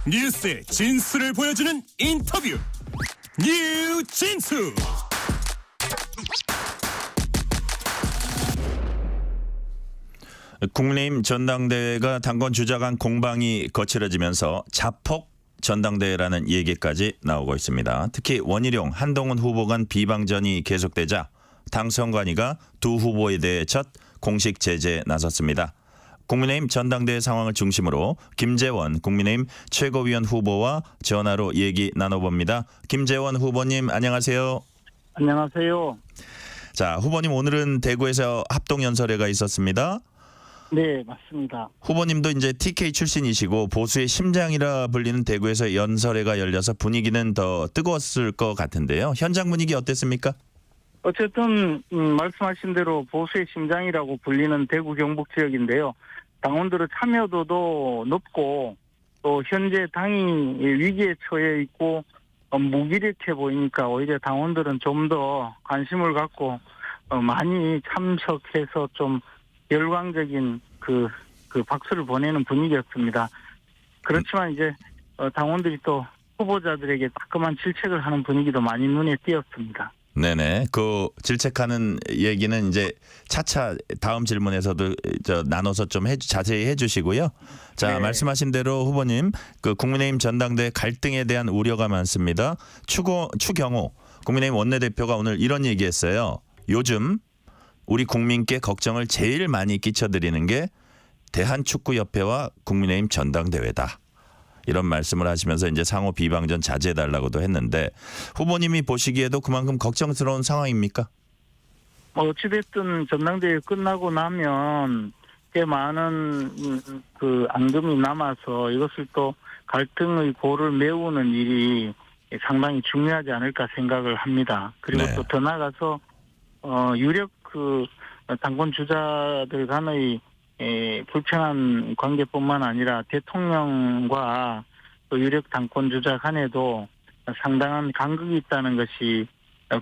뉴스의 진수를 보여주는 인터뷰 뉴진수. 국민의힘 전당대회가 당권 주자 간 공방이 거칠어지면서 자폭 전당대회라는 얘기까지 나오고 있습니다. 특히 원희룡, 한동훈 후보 간 비방전이 계속되자 당선관위가 두 후보에 대해 첫 공식 제재에 나섰습니다. 국민의힘 전당대회 상황을 중심으로 김재원 국민의힘 최고위원 후보와 전화로 얘기 나눠봅니다. 김재원 후보님 안녕하세요. 안녕하세요. 자, 후보님 오늘은 대구에서 합동연설회가 있었습니다. 네, 맞습니다. 후보님도 이제 TK 출신이시고 보수의 심장이라 불리는 대구에서 연설회가 열려서 분위기는 더 뜨거웠을 것 같은데요. 현장 분위기 어땠습니까? 어쨌든 말씀하신 대로 보수의 심장이라고 불리는 대구 경북 지역인데요. 당원들의 참여도도 높고 또 현재 당이 위기에 처해 있고 무기력해 보이니까 오히려 당원들은 좀 더 관심을 갖고 많이 참석해서 좀 열광적인 그 박수를 보내는 분위기였습니다. 그렇지만 이제 당원들이 또 후보자들에게 따끔한 질책을 하는 분위기도 많이 눈에 띄었습니다. 네네. 그 질책하는 얘기는 이제 차차 다음 질문에서도 나눠서 좀 자세히 해주시고요. 자, 네. 말씀하신 대로 후보님 그 국민의힘 전당대 갈등에 대한 우려가 많습니다. 추경호 국민의힘 원내대표가 오늘 이런 얘기했어요. 요즘 우리 국민께 걱정을 제일 많이 끼쳐드리는 게 대한축구협회와 국민의힘 전당대회다. 이런 말씀을 하시면서 이제 상호 비방전 자제해달라고도 했는데 후보님이 보시기에도 그만큼 걱정스러운 상황입니까? 어찌됐든 전당대회 끝나고 나면 꽤 많은 그 앙금이 남아서 이것을 또 갈등의 고를 메우는 일이 상당히 중요하지 않을까 생각을 합니다. 그리고 네. 또 더 나아가서 유력 그 당권 주자들 간의 불편한 관계뿐만 아니라 대통령과 또 유력 당권 주자 간에도 상당한 간극이 있다는 것이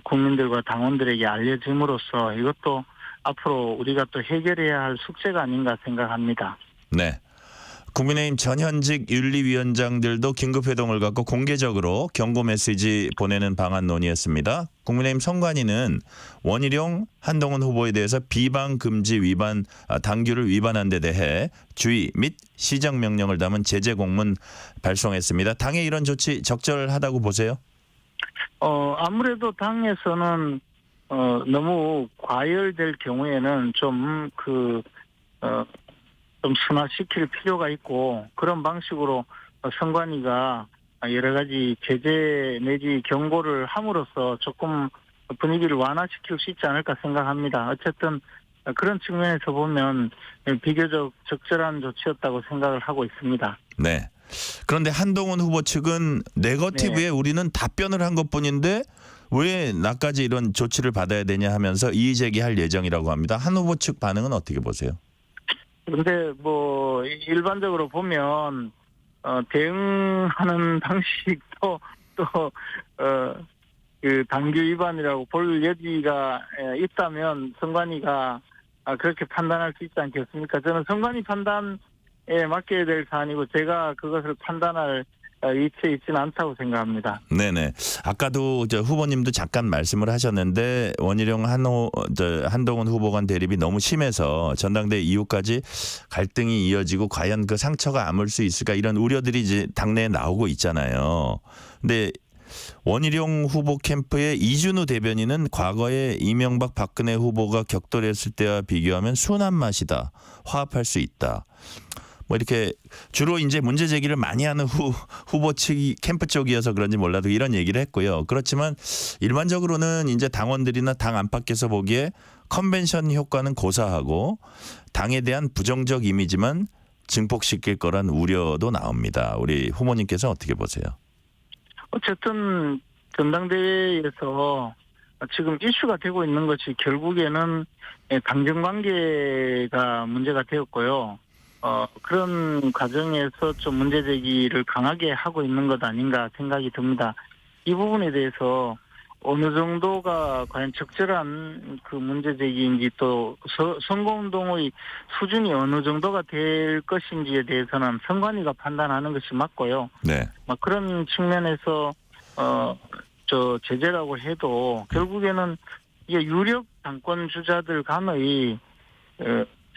국민들과 당원들에게 알려짐으로써 이것도 앞으로 우리가 또 해결해야 할 숙제가 아닌가 생각합니다. 네. 국민의힘 전현직 윤리위원장들도 긴급회동을 갖고 공개적으로 경고 메시지 보내는 방안 논의했습니다. 국민의힘 선관위는 원희룡, 한동훈 후보에 대해서 비방 금지 위반, 당규를 위반한 데 대해 주의 및 시정명령을 담은 제재 공문 발송했습니다. 당의 이런 조치 적절하다고 보세요? 아무래도 당에서는 너무 과열될 경우에는 좀 순화시킬 필요가 있고 그런 방식으로 선관위가 여러 가지 제재 내지 경고를 함으로써 조금 분위기를 완화시킬 수 있지 않을까 생각합니다. 어쨌든 그런 측면에서 보면 비교적 적절한 조치였다고 생각을 하고 있습니다. 네. 그런데 한동훈 후보 측은 네거티브에 우리는 답변을 한 것뿐인데 왜 나까지 이런 조치를 받아야 되냐 하면서 이의 제기할 예정이라고 합니다. 한 후보 측 반응은 어떻게 보세요? 그런데 일반적으로 보면 대응하는 방식도 그 당규 위반이라고 볼 여지가 있다면 선관위가 그렇게 판단할 수 있지 않겠습니까? 저는 선관위 판단에 맡겨야 될 사안이고 제가 그것을 판단할 위치에 있지는 않다고 생각합니다. 네네. 아까도 후보님도 잠깐 말씀을 하셨는데 원희룡 한동훈 후보 간 대립이 너무 심해서 전당대회 이후까지 갈등이 이어지고 과연 그 상처가 아물 수 있을까 이런 우려들이 이제 당내에 나오고 있잖아요. 근데 원희룡 후보 캠프의 이준우 대변인은 과거에 이명박 박근혜 후보가 격돌했을 때와 비교하면 순한 맛이다. 화합할 수 있다. 이렇게 주로 이제 문제 제기를 많이 하는 후보 측이 캠프 쪽이어서 그런지 몰라도 이런 얘기를 했고요. 그렇지만 일반적으로는 이제 당원들이나 당 안팎에서 보기에 컨벤션 효과는 고사하고 당에 대한 부정적 이미지만 증폭시킬 거란 우려도 나옵니다. 우리 후보님께서 어떻게 보세요? 어쨌든 전당대회에서 지금 이슈가 되고 있는 것이 결국에는 당정관계가 문제가 되었고요. 그런 과정에서 좀 문제 제기를 강하게 하고 있는 것 아닌가 생각이 듭니다. 이 부분에 대해서 어느 정도가 과연 적절한 그 문제 제기인지 또 선거운동의 수준이 어느 정도가 될 것인지에 대해서는 선관위가 판단하는 것이 맞고요. 네. 그런 측면에서 제재라고 해도 결국에는 이게 유력 당권 주자들 간의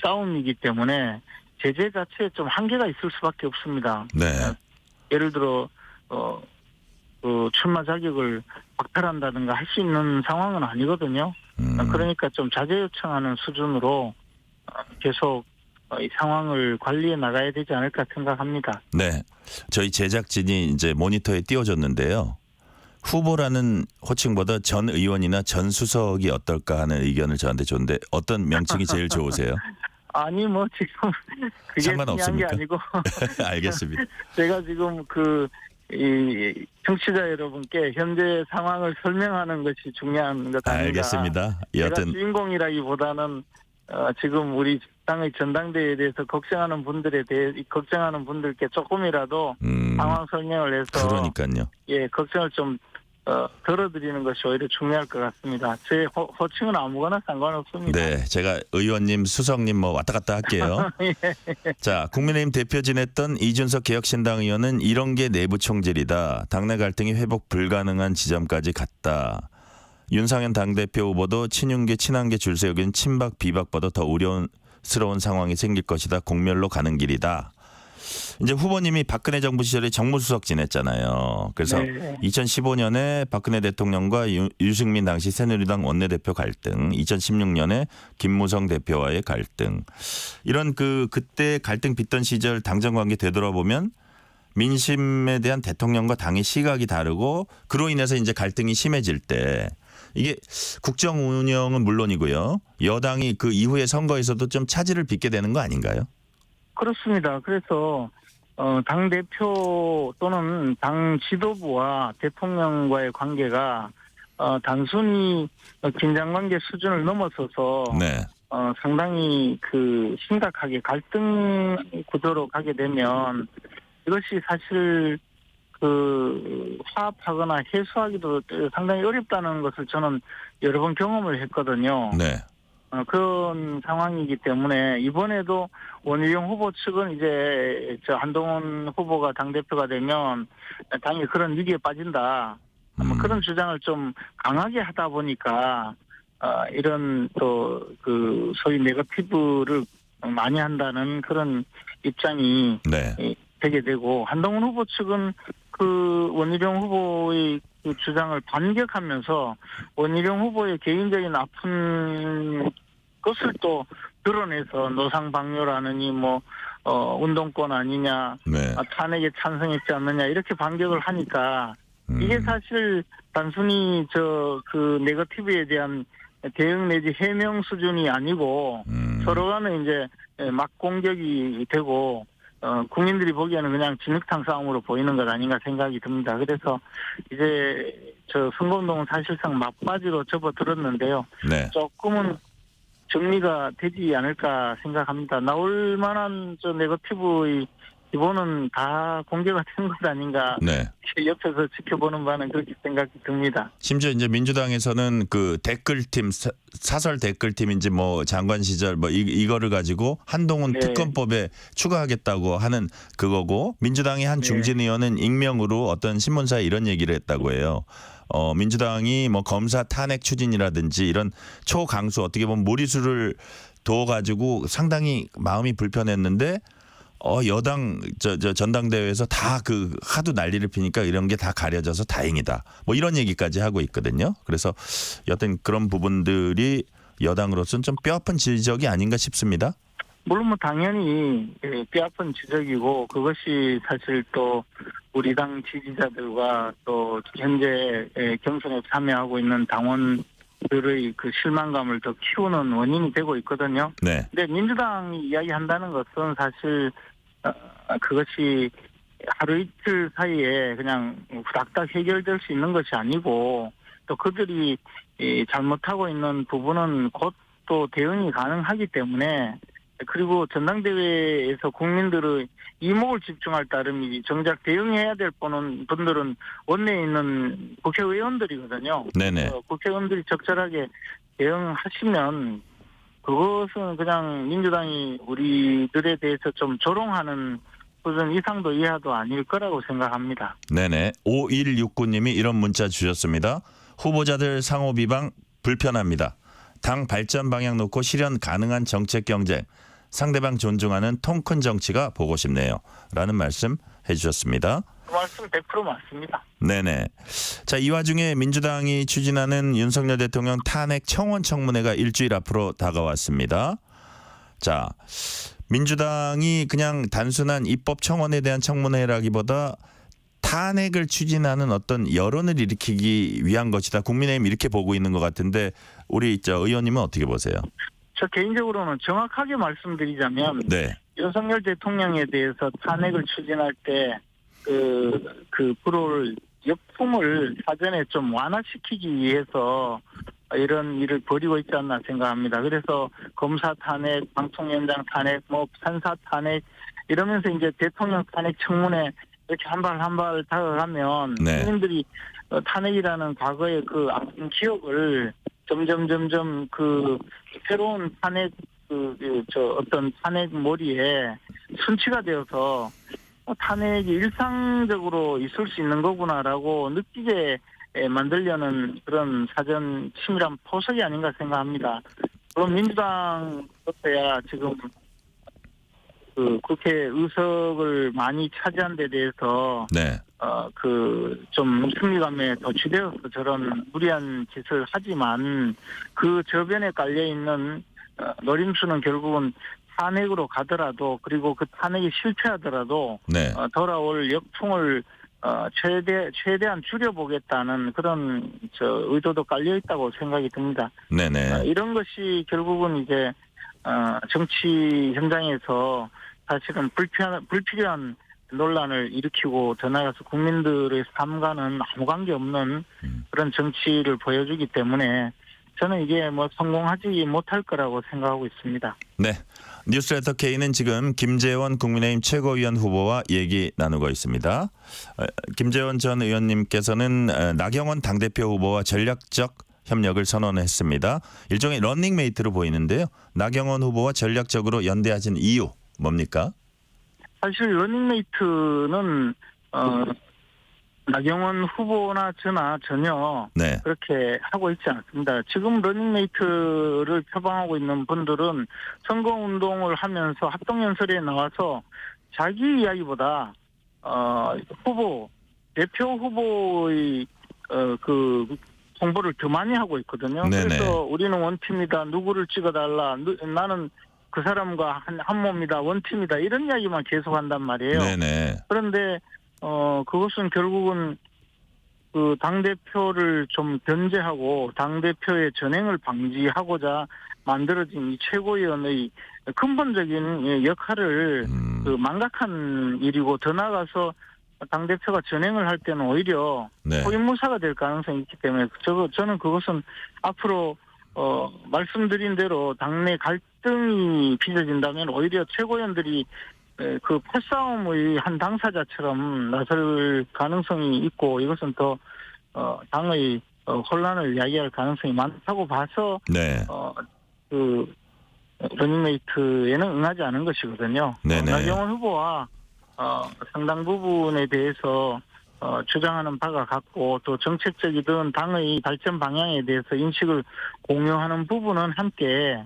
싸움이기 때문에 제재 자체에 좀 한계가 있을 수밖에 없습니다. 네. 예를 들어 그 출마 자격을 박탈한다든가 할 수 있는 상황은 아니거든요. 그러니까 좀 자제 요청하는 수준으로 계속 이 상황을 관리해 나가야 되지 않을까 생각합니다. 네. 저희 제작진이 이제 모니터에 띄워줬는데요. 후보라는 호칭보다 전 의원이나 전 수석이 어떨까 하는 의견을 저한테 줬는데 어떤 명칭이 제일 좋으세요? 아니 지금 그게 중요한 게 상관없습니까? 아니고 알겠습니다. 제가 지금 이 청취자 여러분께 현재 상황을 설명하는 것이 중요한 것 아닌가. 알겠습니다. 제가 여튼 주인공이라기보다는 지금 우리 당의 전당대회에 대해서 걱정하는 분들께 조금이라도 상황 설명을 해서 그러니까요. 걱정을 좀 덜어드리는 것이 오히려 중요할 것 같습니다. 제 호칭은 아무거나 상관없습니다. 네, 제가 의원님, 수석님 왔다 갔다 할게요. 예. 자, 국민의힘 대표 지냈던 이준석 개혁신당 의원은 이런 게 내부 총질이다. 당내 갈등이 회복 불가능한 지점까지 갔다. 윤상현 당대표 후보도 친윤계 친한계 줄 세우기는 친박 비박보다 더 우려스러운 상황이 생길 것이다. 공멸로 가는 길이다. 이제 후보님이 박근혜 정부 시절에 정무수석 지냈잖아요. 그래서 네. 2015년에 박근혜 대통령과 유승민 당시 새누리당 원내대표 갈등, 2016년에 김무성 대표와의 갈등, 이런 그때 갈등 빚던 시절 당정 관계 되돌아보면 민심에 대한 대통령과 당의 시각이 다르고 그로 인해서 이제 갈등이 심해질 때 이게 국정 운영은 물론이고요. 여당이 그 이후의 선거에서도 좀 차질을 빚게 되는 거 아닌가요? 그렇습니다. 그래서 당 대표 또는 당 지도부와 대통령과의 관계가 단순히 긴장 관계 수준을 넘어서서 네. 상당히 심각하게 갈등 구조로 가게 되면 이것이 사실 화합하거나 해소하기도 상당히 어렵다는 것을 저는 여러 번 경험을 했거든요. 네. 그런 상황이기 때문에 이번에도 원희룡 후보 측은 이제 한동훈 후보가 당대표가 되면 당연히 그런 위기에 빠진다. 그런 주장을 좀 강하게 하다 보니까 이런 또 소위 네거티브를 많이 한다는 그런 입장이 네. 되게 되고 한동훈 후보 측은 원희룡 후보의 주장을 반격하면서 원희룡 후보의 개인적인 아픈 것을 또 드러내서 노상방뇨라느니 운동권 아니냐, 네. 탄핵에 찬성했지 않느냐 이렇게 반격을 하니까 이게 사실 단순히 네거티브에 대한 대응 내지 해명 수준이 아니고 서로 간에 이제 막 공격이 되고 국민들이 보기에는 그냥 진흙탕 싸움으로 보이는 것 아닌가 생각이 듭니다. 그래서 이제 선거운동은 사실상 막바지로 접어들었는데요. 네. 조금은 정리가 되지 않을까 생각합니다. 나올 만한 네거티브의 기본은 다 공개가 된 것 아닌가. 네. 옆에서 지켜보는 바는 그렇게 생각이 듭니다. 심지어 이제 민주당에서는 댓글팀 사설 댓글팀인지 장관 시절 이거를 가지고 한동훈 네. 특검법에 추가하겠다고 하는 그거고 민주당의 한 중진 의원은 익명으로 어떤 신문사에 이런 얘기를 했다고 해요. 민주당이 검사 탄핵 추진이라든지 이런 초강수 어떻게 보면 무리수를 둬가지고 상당히 마음이 불편했는데 여당 전당대회에서 다 하도 난리를 피니까 이런 게 다 가려져서 다행이다. 이런 얘기까지 하고 있거든요. 그래서 여튼 그런 부분들이 여당으로서는 좀 뼈아픈 지적이 아닌가 싶습니다. 물론 당연히 뼈아픈 지적이고 그것이 사실 또 우리 당 지지자들과 또 현재 경선에 참여하고 있는 당원들의 실망감을 더 키우는 원인이 되고 있거든요. 네. 근데 민주당이 이야기한다는 것은 사실 그것이 하루 이틀 사이에 그냥 후닥닥 해결될 수 있는 것이 아니고 또 그들이 잘못하고 있는 부분은 곧 또 대응이 가능하기 때문에 그리고 전당대회에서 국민들의 이목을 집중할 따름이지 정작 대응해야 될 분들은 원내에 있는 국회의원들이거든요. 네네. 국회의원들이 적절하게 대응하시면 그것은 그냥 민주당이 우리들에 대해서 좀 조롱하는 수준 이상도 이하도 아닐 거라고 생각합니다. 네네. 5169님이 이런 문자 주셨습니다. 후보자들 상호 비방 불편합니다. 당 발전 방향 놓고 실현 가능한 정책 경쟁, 상대방 존중하는 통 큰 정치가 보고 싶네요. 라는 말씀 해주셨습니다. 그 말씀 100% 맞습니다. 네네. 자, 이 와중에 민주당이 추진하는 윤석열 대통령 탄핵 청원 청문회가 일주일 앞으로 다가왔습니다. 자, 민주당이 그냥 단순한 입법 청원에 대한 청문회라기보다 탄핵을 추진하는 어떤 여론을 일으키기 위한 것이다. 국민의힘 이렇게 보고 있는 것 같은데 우리 의원님은 어떻게 보세요? 저 개인적으로는 정확하게 말씀드리자면 네. 윤석열 대통령에 대해서 탄핵을 추진할 때 불을 역풍을 사전에 좀 완화시키기 위해서 이런 일을 벌이고 있지 않나 생각합니다. 그래서 검사 탄핵, 방통위원장 탄핵, 판사 탄핵 이러면서 이제 대통령 탄핵 청문회 이렇게 한 발 한 발 다가가면 네. 국민들이 탄핵이라는 과거의 그 아픈 기억을 점점 그 새로운 탄핵 어떤 탄핵 몰이에 순치가 되어서 탄핵이 일상적으로 있을 수 있는 거구나라고 느끼게 만들려는 그런 사전 치밀한 포석이 아닌가 생각합니다. 그럼 민주당부터야 지금 그 국회 의석을 많이 차지한 데 대해서 네. 좀 승리감에 도취되어서 저런 무리한 짓을 하지만 그 저변에 깔려 있는 노림수는 결국은 탄핵으로 가더라도 그리고 그 탄핵이 실패하더라도 네. 돌아올 역풍을 최대한 줄여보겠다는 그런 의도도 깔려 있다고 생각이 듭니다. 네네. 이런 것이 결국은 이제 정치 현장에서 사실은 불필요한 논란을 일으키고 더 나아가서 국민들의 삶과는 아무 관계없는 그런 정치를 보여주기 때문에 저는 이게 성공하지 못할 거라고 생각하고 있습니다. 네. 뉴스레터 K는 지금 김재원 국민의힘 최고위원 후보와 얘기 나누고 있습니다. 김재원 전 의원님께서는 나경원 당대표 후보와 전략적 협력을 선언했습니다. 일종의 런닝메이트로 보이는데요. 나경원 후보와 전략적으로 연대하신 이유 뭡니까? 사실 러닝메이트는 나경원 후보나 저나 전혀 네. 그렇게 하고 있지 않습니다. 지금 러닝메이트를 표방하고 있는 분들은 선거운동을 하면서 합동연설에 나와서 자기 이야기보다 대표 후보의 홍보를 더 많이 하고 있거든요. 네네. 그래서 우리는 원팀이다. 누구를 찍어달라. 나는 그 사람과 한 몸이다. 원팀이다. 이런 이야기만 계속 한단 말이에요. 네네. 그런데 그것은 결국은 그 당대표를 좀 견제하고 당대표의 전횡을 방지하고자 만들어진 이 최고위원의 근본적인 역할을 망각한 일이고 더 나아가서 당대표가 전횡을 할 때는 오히려 네. 호위무사가 될 가능성이 있기 때문에 저는 그것은 앞으로 말씀드린 대로 당내 갈등이 빚어진다면 오히려 최고위원들이 그 패싸움의 한 당사자처럼 나설 가능성이 있고 이것은 더 당의 혼란을 야기할 가능성이 많다고 봐서 네. 그 러닝메이트에는 응하지 않은 것이거든요. 네네. 나경원 후보와 상당 부분에 대해서 주장하는 바가 같고 또 정책적이든 당의 발전 방향에 대해서 인식을 공유하는 부분은 함께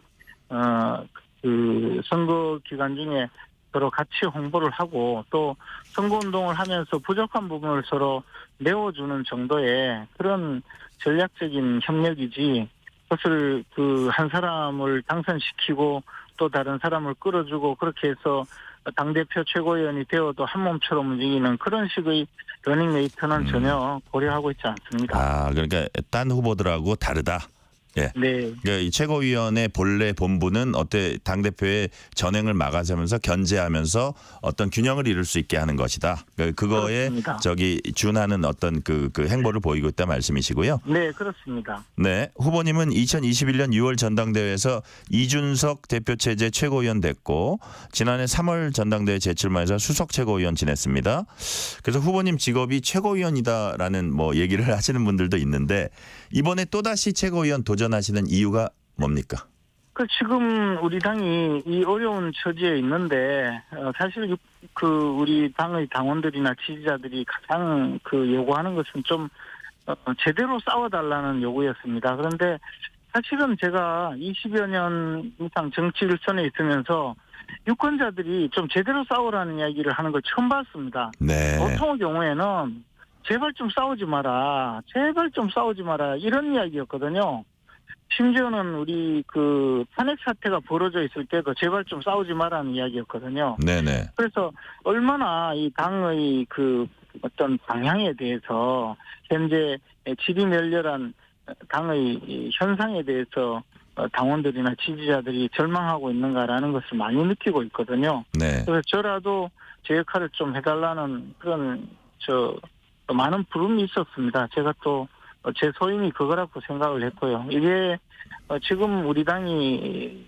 그 선거 기간 중에 서로 같이 홍보를 하고 또 선거운동을 하면서 부족한 부분을 서로 메워주는 정도의 그런 전략적인 협력이지 그것을 한 사람을 당선시키고 또 다른 사람을 끌어주고 그렇게 해서 당대표 최고위원이 되어도 한 몸처럼 움직이는 그런 식의 러닝메이트는 전혀 고려하고 있지 않습니다. 그러니까 딴 후보들하고 다르다. 예. 네. 이 최고위원의 본래 본부는 어때 당대표의 전행을 막아서면서 견제하면서 어떤 균형을 이룰 수 있게 하는 것이다. 그거에 그렇습니다. 준하는 어떤 그 행보를 보이고 있다 말씀이시고요. 네, 그렇습니다. 네. 후보님은 2021년 6월 전당대회에서 이준석 대표 체제 최고위원 됐고 지난해 3월 전당대회 재출마해서 수석 최고위원 지냈습니다. 그래서 후보님 직업이 최고위원이다라는 뭐 얘기를 하시는 분들도 있는데 이번에 또다시 최고위원 도전하시는 이유가 뭡니까? 지금 우리 당이 이 어려운 처지에 있는데 사실 우리 당의 당원들이나 지지자들이 가장 요구하는 것은 좀 제대로 싸워달라는 요구였습니다. 그런데 사실은 제가 20여 년 이상 정치 일선에 있으면서 유권자들이 좀 제대로 싸우라는 이야기를 하는 걸 처음 봤습니다. 네. 보통의 경우에는 제발 좀 싸우지 마라. 제발 좀 싸우지 마라. 이런 이야기였거든요. 심지어는 우리 탄핵 사태가 벌어져 있을 때도 제발 좀 싸우지 마라는 이야기였거든요. 네네. 그래서 얼마나 이 당의 어떤 방향에 대해서 현재 지리멸렬한 당의 이 현상에 대해서 당원들이나 지지자들이 절망하고 있는가라는 것을 많이 느끼고 있거든요. 네. 그래서 저라도 제 역할을 좀 해달라는 그런 많은 부름이 있었습니다. 제가 또 제 소임이 그거라고 생각을 했고요. 이게 지금 우리 당이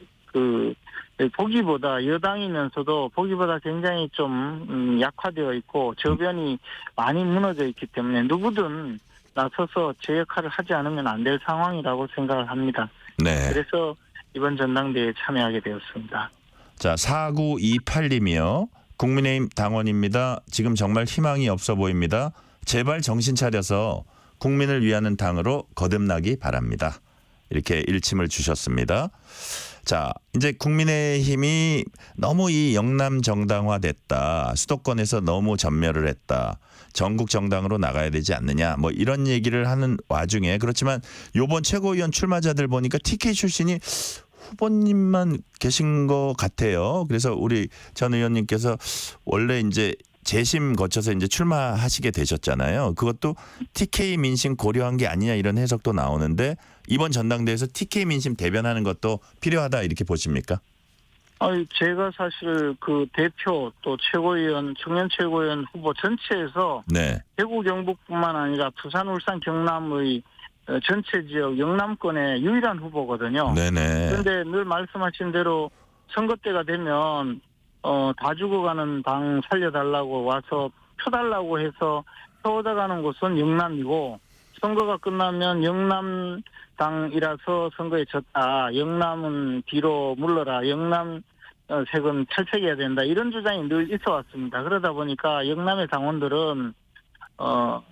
보기보다 여당이면서도 보기보다 굉장히 좀 약화되어 있고 저변이 많이 무너져 있기 때문에 누구든 나서서 제 역할을 하지 않으면 안 될 상황이라고 생각을 합니다. 네. 그래서 이번 전당대회에 참여하게 되었습니다. 자, 4928님이요. 국민의힘 당원입니다. 지금 정말 희망이 없어 보입니다. 제발 정신 차려서 국민을 위하는 당으로 거듭나기 바랍니다. 이렇게 일침을 주셨습니다. 자, 이제 국민의힘이 너무 이 영남 정당화됐다. 수도권에서 너무 전멸을 했다. 전국 정당으로 나가야 되지 않느냐. 뭐 이런 얘기를 하는 와중에 그렇지만 이번 최고위원 출마자들 보니까 TK 출신이 후보님만 계신 것 같아요. 그래서 우리 전 의원님께서 원래 이제 재심 거쳐서 이제 출마하시게 되셨잖아요. 그것도 TK 민심 고려한 게 아니냐 이런 해석도 나오는데 이번 전당대회에서 TK 민심 대변하는 것도 필요하다 이렇게 보십니까? 제가 사실 대표 또 최고위원, 청년 최고위원 후보 전체에서 네. 대구 경북뿐만 아니라 부산, 울산, 경남의 전체 지역 영남권의 유일한 후보거든요. 네네. 그런데 늘 말씀하신 대로 선거 때가 되면 다 죽어가는 당 살려달라고 와서 표 달라고 해서 표 얻어가는 곳은 영남이고 선거가 끝나면 영남 당이라서 선거에 졌다. 영남은 뒤로 물러라. 영남 색은 탈색해야 된다. 이런 주장이 늘 있어 왔습니다. 그러다 보니까 영남의 당원들은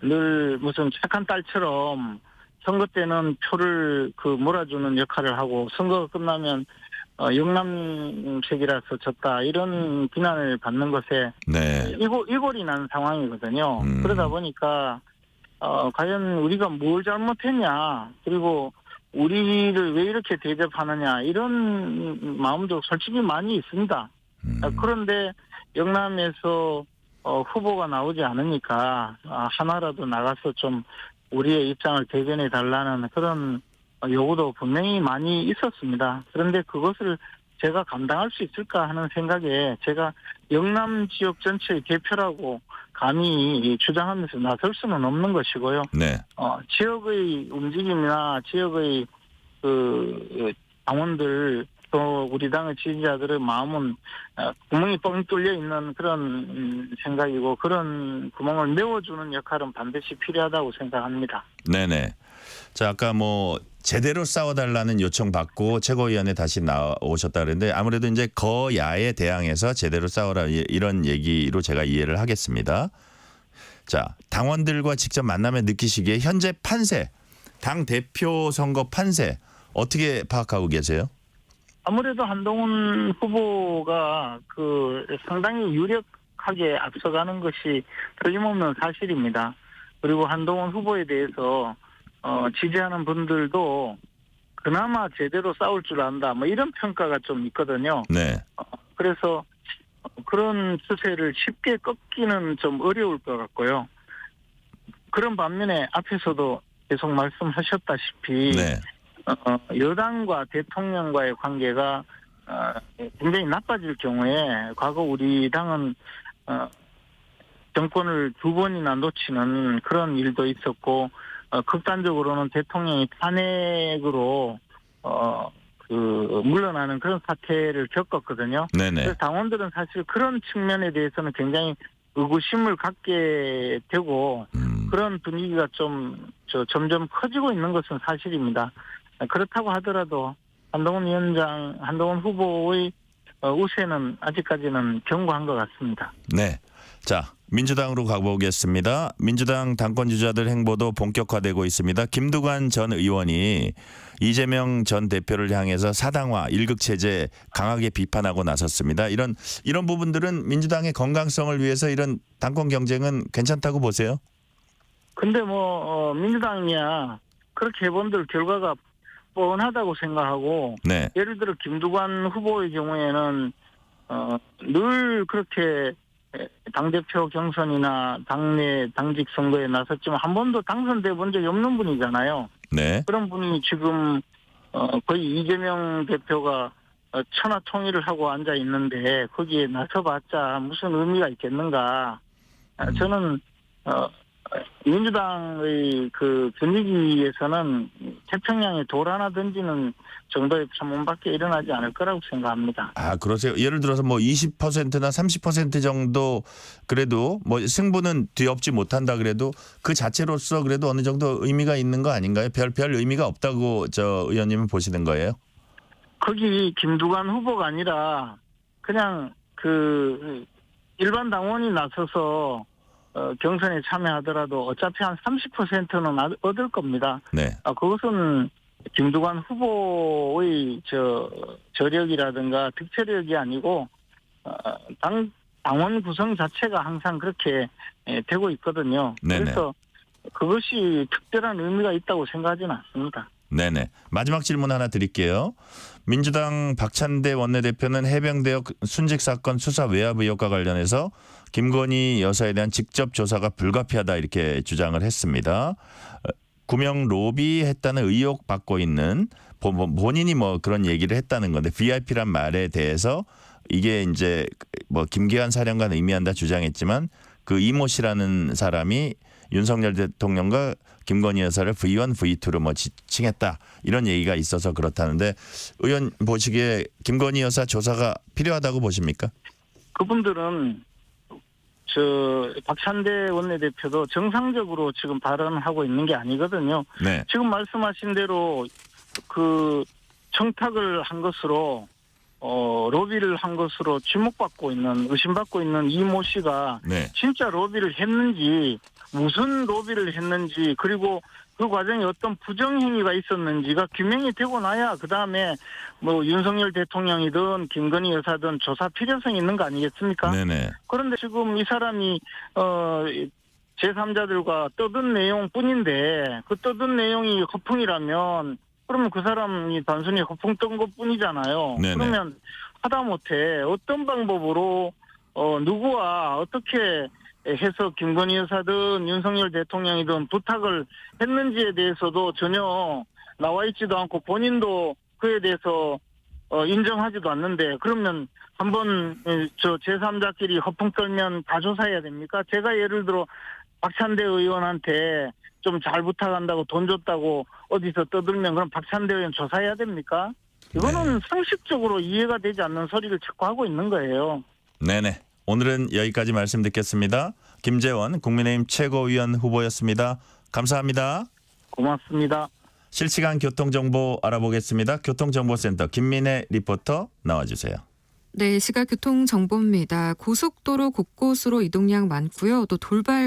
늘 무슨 착한 딸처럼 선거 때는 표를 몰아주는 역할을 하고 선거가 끝나면 영남색이라서 졌다 이런 비난을 받는 것에 네. 이골이 난 상황이거든요. 그러다 보니까 과연 우리가 뭘 잘못했냐 그리고 우리를 왜 이렇게 대접하느냐 이런 마음도 솔직히 많이 있습니다. 그런데 영남에서 후보가 나오지 않으니까 하나라도 나가서 좀 우리의 입장을 대변해 달라는 그런 요구도 분명히 많이 있었습니다. 그런데 그것을 제가 감당할 수 있을까 하는 생각에 제가 영남 지역 전체의 대표라고 감히 주장하면서 나설 수는 없는 것이고요. 네. 지역의 움직임이나 지역의 당원들 또 우리 당의 지지자들의 마음은 구멍이 뻥 뚫려 있는 그런 생각이고 그런 구멍을 메워주는 역할은 반드시 필요하다고 생각합니다. 네네. 자, 아까 뭐 제대로 싸워달라는 요청 받고 최고위원회 다시 나오셨다 그랬는데 아무래도 이제 거야에 대항해서 제대로 싸워라 이런 얘기로 제가 이해를 하겠습니다. 자, 당원들과 직접 만나면 느끼시기에 현재 판세, 당 대표 선거 판세 어떻게 파악하고 계세요? 아무래도 한동훈 후보가 상당히 유력하게 앞서가는 것이 틀림없는 사실입니다. 그리고 한동훈 후보에 대해서 지지하는 분들도 그나마 제대로 싸울 줄 안다. 뭐 이런 평가가 좀 있거든요. 네. 그래서 그런 추세를 쉽게 꺾기는 좀 어려울 것 같고요. 그런 반면에 앞에서도 계속 말씀하셨다시피 네. 여당과 대통령과의 관계가 굉장히 나빠질 경우에 과거 우리 당은 정권을 2번이나 놓치는 그런 일도 있었고 극단적으로는 대통령이 탄핵으로 물러나는 그런 사태를 겪었거든요. 네네. 그래서 당원들은 사실 그런 측면에 대해서는 굉장히 의구심을 갖게 되고 그런 분위기가 점점 커지고 있는 것은 사실입니다. 그렇다고 하더라도 한동훈 후보의 우세는 아직까지는 견고한 것 같습니다. 네. 자, 민주당으로 가보겠습니다. 민주당 당권 주자들 행보도 본격화되고 있습니다. 김두관 전 의원이 이재명 전 대표를 향해서 사당화, 일극체제 강하게 비판하고 나섰습니다. 이런 부분들은 민주당의 건강성을 위해서 이런 당권 경쟁은 괜찮다고 보세요? 근데 민주당이야 그렇게 해본들 결과가 뻔하다고 생각하고 네. 예를 들어 김두관 후보의 경우에는 늘 그렇게 당대표 경선이나 당내 당직 선거에 나섰지만 한 번도 당선돼 본 적이 없는 분이잖아요. 네. 그런 분이 지금 거의 이재명 대표가 천하통일을 하고 앉아 있는데 거기에 나서봤자 무슨 의미가 있겠는가? 저는 민주당의 그 분위기에서는 태평양에 돌 하나 던지는 정도의 파문밖에 일어나지 않을 거라고 생각합니다. 아, 그러세요? 예를 들어서 20%나 30% 정도 그래도 승부는 뒤엎지 못한다 그래도 그 자체로서 그래도 어느 정도 의미가 있는 거 아닌가요? 별 의미가 없다고 의원님은 보시는 거예요? 거기 김두관 후보가 아니라 그냥 일반 당원이 나서서 경선에 참여하더라도 어차피 한 30%는 얻을 겁니다. 네. 그것은 김두관 후보의 저력이라든가 득표력이 아니고 당원 구성 자체가 항상 그렇게 되고 있거든요. 네네. 그래서 그것이 특별한 의미가 있다고 생각하지는 않습니다. 네네. 마지막 질문 하나 드릴게요. 민주당 박찬대 원내대표는 해병대역 순직 사건 수사 외압 의혹과 관련해서 김건희 여사에 대한 직접 조사가 불가피하다 이렇게 주장을 했습니다. 구명 로비했다는 의혹 받고 있는 본인이 그런 얘기를 했다는 건데 VIP란 말에 대해서 이게 이제 김계환 사령관 의미한다 주장했지만 그 이모 씨라는 사람이 윤석열 대통령과 김건희 여사를 V1, V2로 지칭했다 이런 얘기가 있어서 그렇다는데 의원 보시기에 김건희 여사 조사가 필요하다고 보십니까? 그분들은 박찬대 원내대표도 정상적으로 지금 발언하고 있는 게 아니거든요. 네. 지금 말씀하신 대로 청탁을 한 것으로 로비를 한 것으로 의심받고 있는 이모 씨가 네. 진짜 로비를 했는지 무슨 로비를 했는지 그리고 그 과정에 어떤 부정행위가 있었는지가 규명이 되고 나야 그다음에 윤석열 대통령이든 김건희 여사든 조사 필요성이 있는 거 아니겠습니까? 네네. 그런데 지금 이 사람이 제3자들과 떠든 내용뿐인데 그 떠든 내용이 허풍이라면 그러면 그 사람이 단순히 허풍 뜬 것뿐이잖아요. 네네. 그러면 하다못해 어떤 방법으로 누구와 어떻게 해서 김건희 여사든 윤석열 대통령이든 부탁을 했는지에 대해서도 전혀 나와 있지도 않고 본인도 그에 대해서 인정하지도 않는데 그러면 한번 제3자끼리 허풍 떨면 다 조사해야 됩니까? 제가 예를 들어 박찬대 의원한테 좀 잘 부탁한다고 돈 줬다고 어디서 떠들면 그럼 박찬대 의원 조사해야 됩니까? 이거는 상식적으로 이해가 되지 않는 소리를 자꾸 하고 있는 거예요. 네네. 오늘은 여기까지 말씀 듣겠습니다. 김재원 국민의힘 최고위원 후보였습니다. 감사합니다. 고맙습니다. 실시간 교통정보 알아보겠습니다. 교통정보센터 김민혜 리포터 나와주세요. 네, 시각 교통정보입니다. 고속도로 곳곳으로 이동량 많고요. 또 돌발